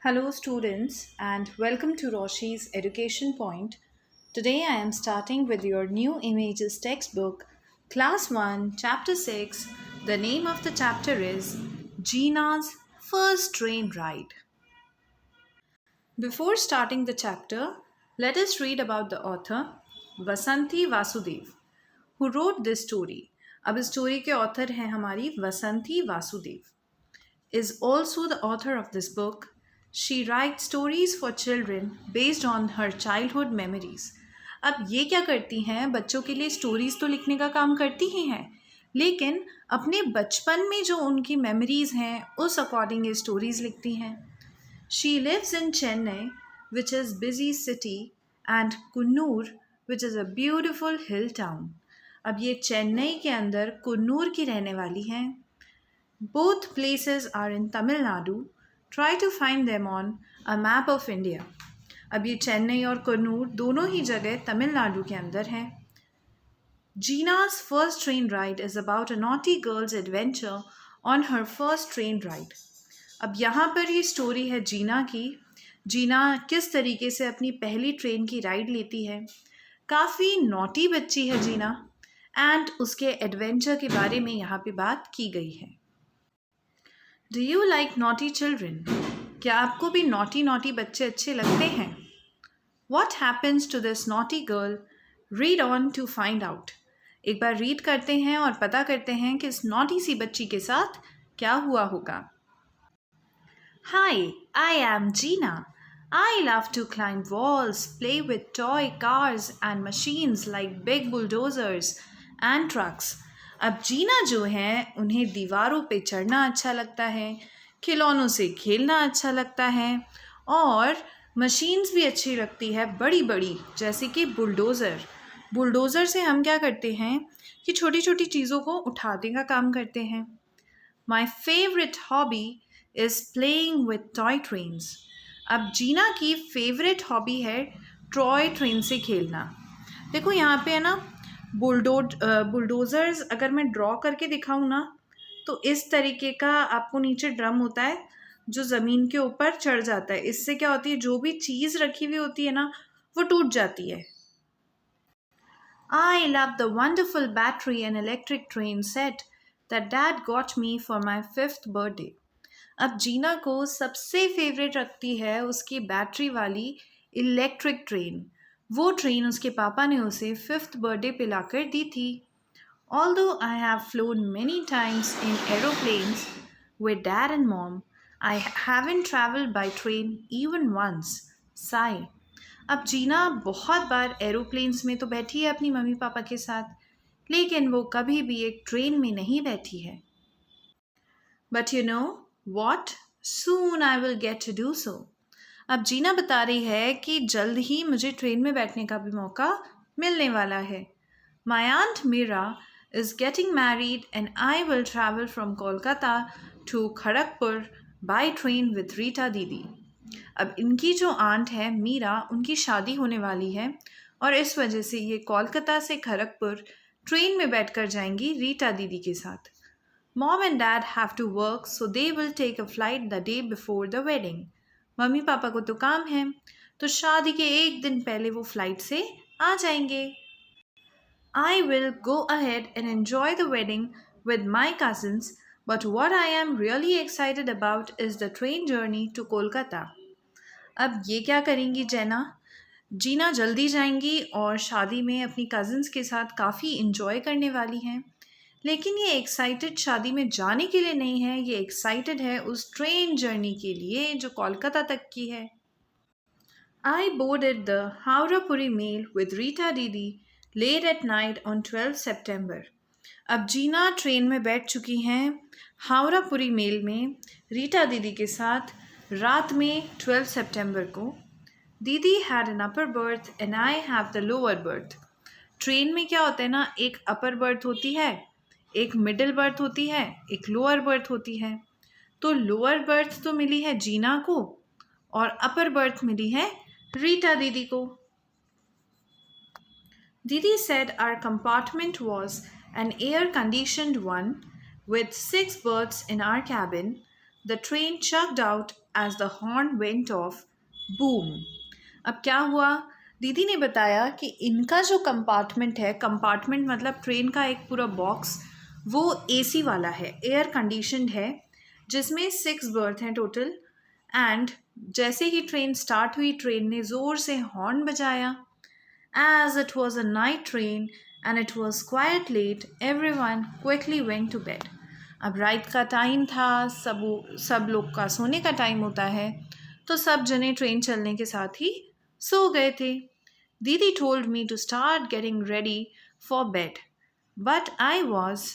Hello, students, and welcome to Roshi's Education Point. Today I am starting with your new images textbook, Class 1, Chapter 6. The name of the chapter is Gina's First Train Ride. Before starting the chapter, let us read about the author, Vasanti Vasudev, who wrote this story. अब इस story के author हैं हमारी वसंती Vasudev. Is also the author of this book. She writes stories for children based on her childhood memories. अब ये क्या करती हैं, बच्चों के लिए स्टोरीज तो लिखने का काम करती ही हैं, लेकिन अपने बचपन में जो उनकी मेमोरीज हैं उस अकॉर्डिंग ये स्टोरीज लिखती हैं. She lives in Chennai, which is busy city, and Kunnur, which is a beautiful hill town. अब ये चेन्नई के अंदर कुन्नूर की रहने वाली हैं. Both places are in Tamil Nadu. Try to find them on a map of India. अब ये चेन्नई और कन्नूर दोनों ही जगह तमिलनाडु के अंदर हैं. Gina's first train ride is about a naughty girl's adventure on her first train ride. अब यहाँ पर ये स्टोरी है जीना की. जीना किस तरीके से अपनी पहली ट्रेन की राइड लेती है. काफ़ी नॉटी बच्ची है जीना, एंड उसके एडवेंचर के बारे में यहाँ पे बात की गई है. Do you like naughty children? क्या आपको भी naughty naughty बच्चे अच्छे लगते हैं? What happens to this naughty girl? Read on to find out. एक बार रीड करते हैं और पता करते हैं कि इस naughty सी बच्ची के साथ क्या हुआ होगा. Hi, I am Gina. I love to climb walls, play with toy cars and machines like big bulldozers and trucks. अब जीना जो है उन्हें दीवारों पे चढ़ना अच्छा लगता है, खिलौनों से खेलना अच्छा लगता है, और मशीन्स भी अच्छी लगती है बड़ी बड़ी, जैसे कि बुलडोज़र. बुलडोज़र से हम क्या करते हैं कि छोटी छोटी चीज़ों को उठाने का काम करते हैं. My favourite hobby is playing with toy trains. अब जीना की फेवरेट हॉबी है टॉय ट्रेन से खेलना. देखो यहाँ पे है ना, बुलडोज़र्स अगर मैं ड्रॉ करके दिखाऊँ ना, तो इस तरीके का आपको नीचे ड्रम होता है जो ज़मीन के ऊपर चढ़ जाता है. इससे क्या होती है, जो भी चीज़ रखी हुई होती है ना वो टूट जाती है. I love the wonderful battery and electric train set that Dad got me for my 5th birthday. अब जीना को सबसे फेवरेट रखती है उसकी बैटरी वाली इलेक्ट्रिक ट्रेन. वो ट्रेन उसके पापा ने उसे 5th बर्थडे पे लाकर दी थी. Although I have flown many times in aeroplanes with Dad and Mom, I haven't traveled by train even once. Sigh. अब जीना बहुत बार एरोप्लेन्स में तो बैठी है अपनी मम्मी पापा के साथ, लेकिन वो कभी भी एक ट्रेन में नहीं बैठी है. But you know what? Soon I will get to do so. अब जीना बता रही है कि जल्द ही मुझे ट्रेन में बैठने का भी मौका मिलने वाला है. My aunt Mira is getting married and I will travel from Kolkata to Kharagpur by train with Rita दीदी. अब इनकी जो आंट है मीरा, उनकी शादी होने वाली है और इस वजह से ये कोलकाता से खड़गपुर ट्रेन में बैठकर जाएंगी रीटा दीदी के साथ. Mom and Dad have to work, so they will take a flight the day before the wedding. Mummy papa को तो काम है, तो शादी के एक दिन पहले वो फ्लाइट से आ जाएंगे. I will go ahead and enjoy the wedding with my cousins, but what I am really excited about is the train journey to Kolkata. अब ये क्या करेंगी जीना जल्दी जाएंगी और शादी में अपनी कज़न्स के साथ काफ़ी इंजॉय करने वाली हैं, लेकिन ये एक्साइटेड शादी में जाने के लिए नहीं है, ये एक्साइटेड है उस ट्रेन जर्नी के लिए जो कोलकाता तक की है. I boarded the Howrah Puri mail with Rita Didi late at night on 12 September. अब जीना ट्रेन में बैठ चुकी हैं हावड़ा पुरी मेल में रीटा दीदी के साथ रात में 12 सितंबर को. दीदी had an upper berth and I have the lower berth. Train में क्या होता है ना, एक अपर बर्थ होती है, एक मिडिल बर्थ होती है, एक लोअर बर्थ होती है. तो लोअर बर्थ तो मिली है जीना को और अपर बर्थ मिली है रीटा दीदी को. Didi said our compartment was an air-conditioned one with 6 berths in our cabin, The train chugged out as the horn went off. Boom! अब क्या हुआ? दीदी ने बताया कि इनका जो कंपार्टमेंट है, कंपार्टमेंट मतलब ट्रेन का एक पूरा बॉक्स, वो एसी वाला है, एयर कंडीशनड है, जिसमें 6 बर्थ हैं टोटल। एंड जैसे ही ट्रेन स्टार्ट हुई, ट्रेन ने ज़ोर से हॉर्न बजाया। As it was a night train and it was quite late, everyone quickly went to bed. अब रात का टाइम था, सब लोग का सोने का टाइम होता है, तो सब जने ट्रेन चलने के साथ ही सो गए थे। दीदी told me to start getting ready for bed, but I was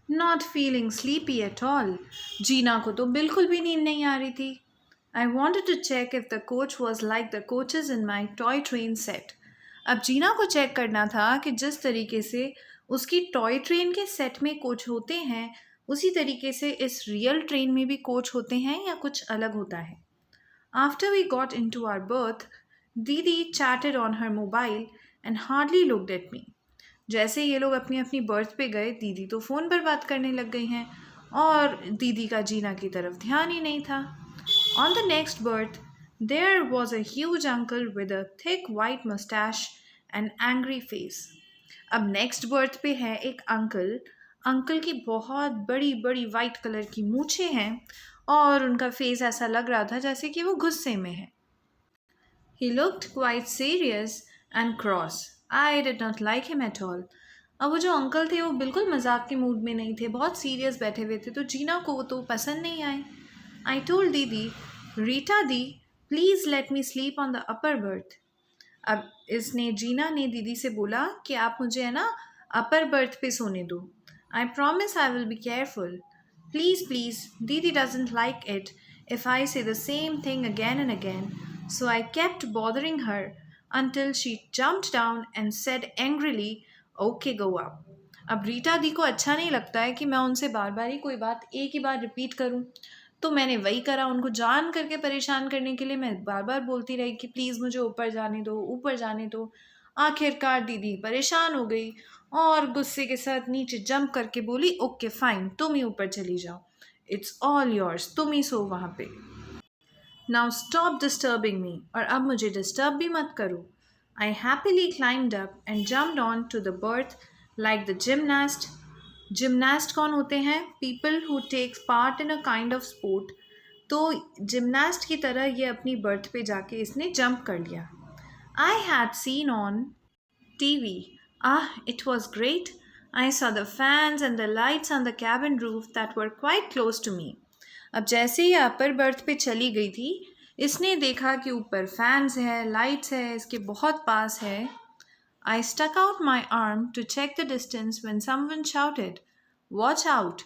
not feeling sleepy at all. जीना को तो बिल्कुल भी नींद नहीं आ रही थी। I wanted to check if the coach was like the coaches in my toy train set. अब जीना को चेक करना था कि जिस तरीके से उसकी टॉय ट्रेन के सेट में कोच होते हैं, उसी तरीके से इस रियल ट्रेन में भी कोच होते हैं या कुछ अलग होता है। After we got into our berth, Didi chatted on her mobile and hardly looked at me. जैसे ये लोग अपनी अपनी बर्थ पे गए, दीदी तो फ़ोन पर बात करने लग गई हैं और दीदी का जीना की तरफ ध्यान ही नहीं था। On the next berth, there was a huge uncle with a thick white mustache and angry face. अब नेक्स्ट बर्थ पे है एक अंकल। अंकल की बहुत बड़ी बड़ी वाइट कलर की मूछें हैं और उनका फेस ऐसा लग रहा था जैसे कि वो गुस्से में है। He looked quite serious and cross. I did not like him at all. अब वो जो अंकल थे वो बिल्कुल मजाक के मूड में नहीं थे, बहुत सीरियस बैठे हुए थे, तो जीना को वो तो पसंद नहीं आए। I told दीदी, रीटा दी, please let me sleep on the upper berth. अब जीना ने दीदी से बोला कि आप मुझे है ना अपर बर्थ पे सोने दो। I promise I will be careful. Please please, दीदी doesn't like it if I say the same thing again and again, so I kept bothering her until she jumped down and said angrily, Okay, go up. अब रीटा दी को अच्छा नहीं लगता है कि मैं उनसे बार बार ही कोई बात एक ही बार रिपीट करूं, तो मैंने वही करा। उनको जान करके परेशान करने के लिए मैं बार बार बोलती रही कि प्लीज़ मुझे ऊपर जाने दो, ऊपर जाने दो। आखिरकार दीदी परेशान हो गई और गुस्से के साथ नीचे जंप करके बोली, ओके फाइन, तुम ही ऊपर चली जाओ, इट्स ऑल योर्स, तुम ही सो वहाँ पे। नाउ स्टॉप डिस्टर्बिंग मी, और अब मुझे डिस्टर्ब भी मत करो। I happily climbed up and jumped on to the berth like the gymnast. Gymnast कौन होते हैं? People who takes part in a kind of sport. तो जिमनास्ट की तरह ये अपनी बर्थ पे जाके इसने जंप कर लिया। I had seen on TV, it was great. I saw the fans and the lights on the cabin roof that were quite close to me. अब जैसे ही अपर बर्थ पे चली गई थी, इसने देखा कि ऊपर फैंस है, लाइट्स है, इसके बहुत पास है। I stuck out my arm to check the distance when someone shouted, Watch out!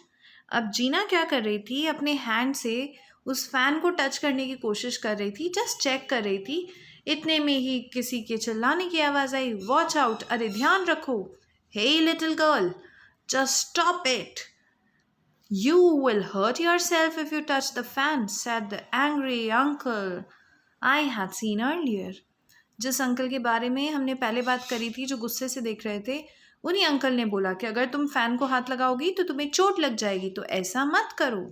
अब जीना क्या कर रही थी? अपने हैंड से उस फैन को टच करने की कोशिश कर रही थी, जस्ट चेक कर रही थी। इतने में ही किसी के चिल्लाने की आवाज़ आई, वॉच आउट! अरे ध्यान रखो! Hey little girl, just stop it! You will hurt yourself if you touch the fan, said the angry uncle I had seen earlier. जिस अंकल के बारे में हमने पहले बात करी थी, जो गुस्से से देख रहे थे, उन्हीं अंकल ने बोला कि अगर तुम फैन को हाथ लगाओगी तो तुम्हें चोट लग जाएगी, तो ऐसा मत करो।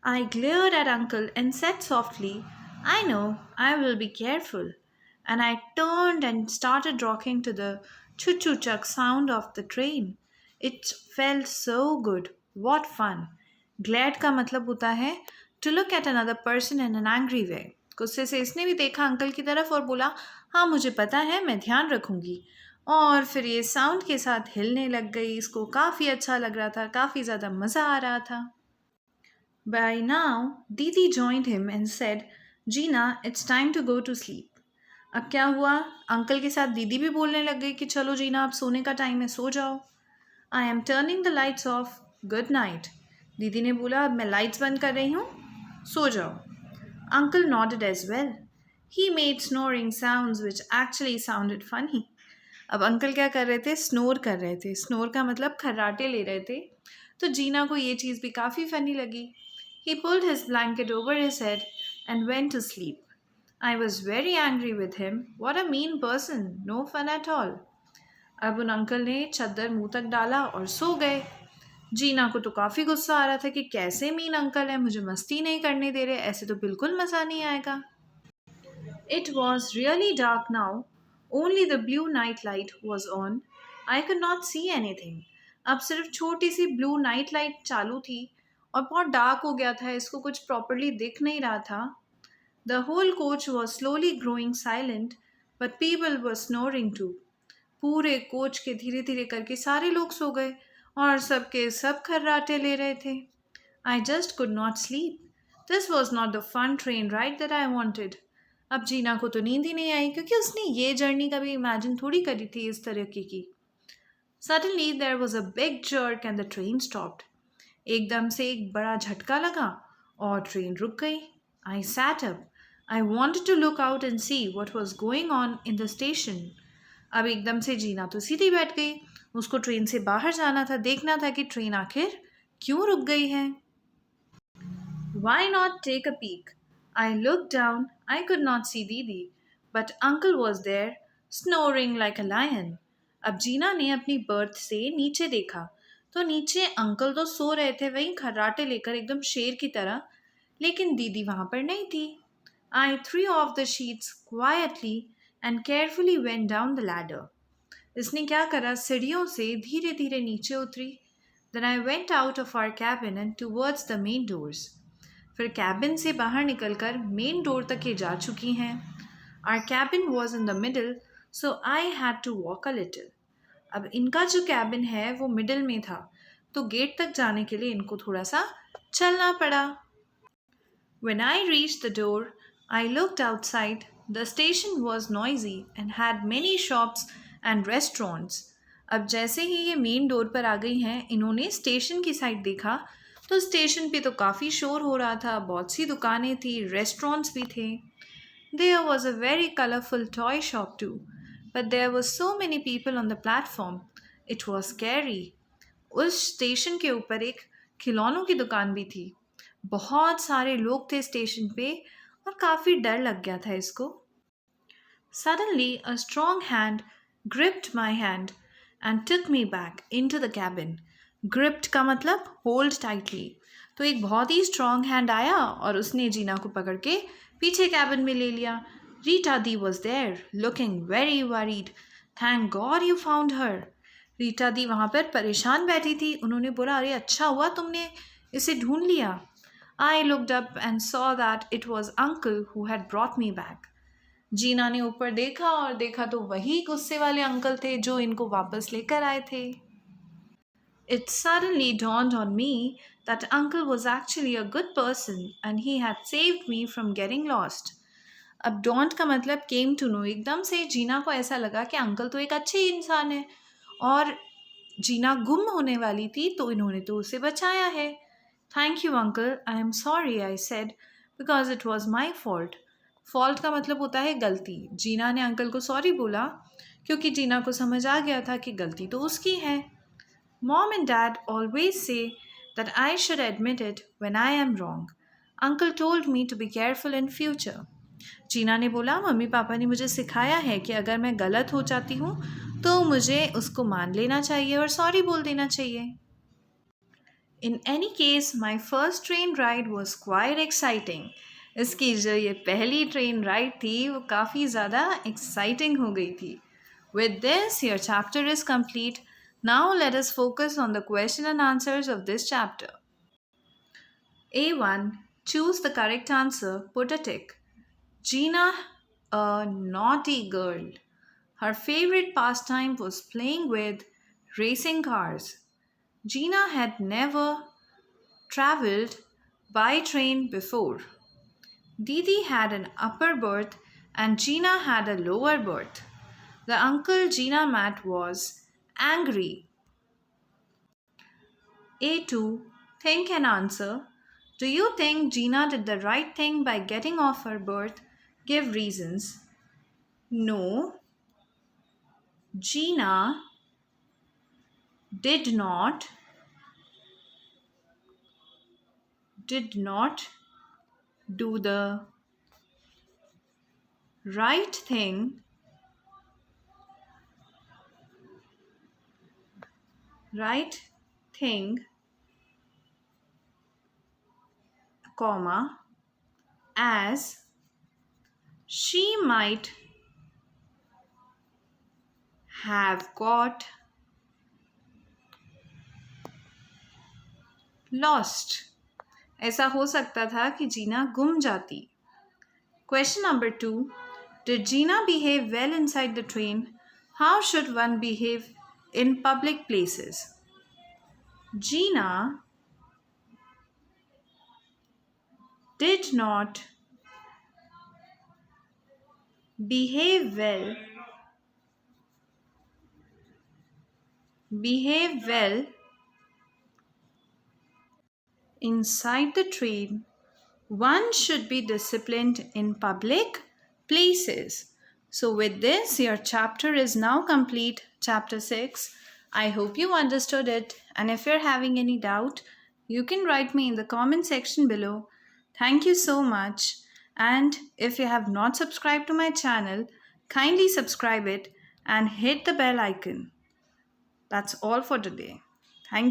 I glared at uncle and said softly, I know, I will be careful. And I turned and started rocking to the choo-choo-chuck sound of the train. It felt so good. What fun. Glad का मतलब होता है to look at another person in an angry way. गुस्से से इसने भी देखा uncle की तरफ और बोला, हाँ मुझे पता है, मैं ध्यान रखूंगी। और फिर ये साउंड के साथ हिलने लग गई। इसको काफ़ी अच्छा लग रहा था, काफ़ी ज़्यादा मज़ा आ रहा था। By now, Didi joined him and said, Gina, it's time to go to sleep. अब क्या हुआ? अंकल के साथ दीदी भी बोलने लग गई कि चलो जीना, अब सोने का टाइम है, सो जाओ। I am turning the lights off, good night. दीदी ने बोला, अब मैं लाइट्स बंद कर रही हूँ, सो जाओ। Uncle nodded as well. He made snoring sounds which actually sounded funny. अब अंकल क्या कर रहे थे? स्नोर कर रहे थे। स्नोर का मतलब खर्राटे ले रहे थे। तो जीना को ये चीज़ भी काफ़ी फ़नी लगी। He pulled his blanket over his head and went to sleep. I was very angry with him. What a mean person. No fun at all. अब उन अंकल ने चद्दर मुंह तक डाला और सो गए। जीना को तो काफ़ी गुस्सा आ रहा था कि कैसे मीन अंकल है, मुझे मस्ती नहीं करने दे रहे, ऐसे तो बिल्कुल मज़ा नहीं आएगा। It was really dark now. Only the blue night light was on. I could not see anything. अब सिर्फ छोटी सी ब्लू नाइट लाइट चालू थी और बहुत डार्क हो गया था, इसको कुछ प्रॉपरली दिख नहीं रहा था। The whole coach was slowly growing silent, but people were snoring too. पूरे कोच के धीरे धीरे करके सारे लोग सो गए और सबके सब खर्राटे ले रहे थे। I just could not sleep. This was not the fun train ride that I wanted. अब जीना को तो नींद ही नहीं आई क्योंकि उसने ये जर्नी कभी इमेजिन थोड़ी करी थी इस तरीके की। Suddenly there was a big jerk and the train stopped. एकदम से एक बड़ा झटका लगा और ट्रेन रुक गई। I sat up. I wanted to look out and see what was going on in the station. अब एकदम से जीना तो सीधी बैठ गई। उसको ट्रेन से बाहर जाना था, देखना था कि ट्रेन आखिर क्यों रुक गई है। Why not take a peek? I looked down. I could not see Didi, but Uncle was there, snoring like a lion. अब जीना ने अपनी बर्थ से नीचे देखा तो नीचे अंकल तो सो रहे थे वहीं खर्राटे लेकर एकदम शेर की तरह, लेकिन दीदी वहां पर नहीं थी। I threw off the sheets quietly and carefully went down the ladder. इसने क्या करा, सीढ़ियों से धीरे धीरे नीचे उतरी। Then I went out of our cabin and towards the main doors. फिर कैबिन से बाहर निकलकर मेन डोर तक ये जा चुकी हैं। Our cabin was in the middle, so I had to walk a little. अब इनका जो कैबिन है वो मिडिल में था, तो गेट तक जाने के लिए इनको थोड़ा सा चलना पड़ा। When I reached the door, I looked outside. The station was noisy and had many shops and restaurants. अब जैसे ही ये मेन डोर पर आ गई हैं, इन्होंने स्टेशन की साइड देखा तो स्टेशन पे तो काफ़ी शोर हो रहा था, बहुत सी दुकानें थी, रेस्टोरेंट्स भी थे। There was a very colorful toy shop too, but there were so many people on the platform. It was scary. उस स्टेशन के ऊपर एक खिलौनों की दुकान भी थी। बहुत सारे लोग थे स्टेशन पे और काफ़ी डर लग गया था इसको। Suddenly, a strong hand gripped my hand and took me back into the cabin. Gripped का मतलब hold tightly. तो एक बहुत ही strong hand आया और उसने जीना को पकड़ के पीछे cabin में ले लिया। Rita Di was there, looking very worried. Thank God you found her. Rita दी वहाँ पर परेशान बैठी थी। उन्होंने बोला, अरे अच्छा हुआ तुमने इसे ढूंढ लिया। I looked up and saw that it was uncle who had brought me back. जीना ने ऊपर देखा और देखा तो वही गुस्से वाले अंकल थे जो इनको वापस लेकर आए थे। It suddenly dawned on me that uncle was actually a good person and he had saved me from getting lost. अब डॉन्ट का मतलब केम टू नो। एकदम से जीना को ऐसा लगा कि अंकल तो एक अच्छे इंसान है और जीना गुम होने वाली थी तो इन्होंने तो उसे बचाया है। Thank you uncle, I am sorry I said, because it was my fault. Fault का मतलब होता है गलती। जीना ने अंकल को सॉरी बोला क्योंकि जीना को समझ आ गया था कि गलती तो उसकी है। Mom and dad always say that I should admit it when I am wrong. Uncle told me to be careful in future. Jeena ने बोला, मम्मी पापा ने मुझे सिखाया है कि अगर मैं गलत हो जाती हूँ तो मुझे उसको मान लेना चाहिए और सॉरी बोल देना चाहिए। In any case, my first train ride was quite exciting. इसकी जो ये पहली ट्रेन राइड थी वो काफ़ी ज़्यादा एक्साइटिंग हो गई थी। With this, your chapter is complete. Now let us focus on the question and answers of this chapter. A1. Choose the correct answer. Put a tick. Gina, a naughty girl. Her favorite pastime was playing with racing cars. Gina had never traveled by train before. Didi had an upper berth and Gina had a lower berth. The uncle Gina met was angry. A2. Think and answer. Do you think Gina did the right thing by getting off her berth? Give reasons. No, Gina did not do the right thing comma, as she might have got lost. ऐसा हो सकता था कि जीना गुम जाती. Question number 2. Did Gina behave well inside the train? How should one behave in public places? Gina did not behave well inside the train. One should be disciplined in public places. So, with this, your chapter is now complete, chapter 6. I hope you understood it, and if you're having any doubt, you can write me in the comment section below. Thank you so much. And if you have not subscribed to my channel, kindly subscribe it and hit the bell icon. That's all for today. Thank you.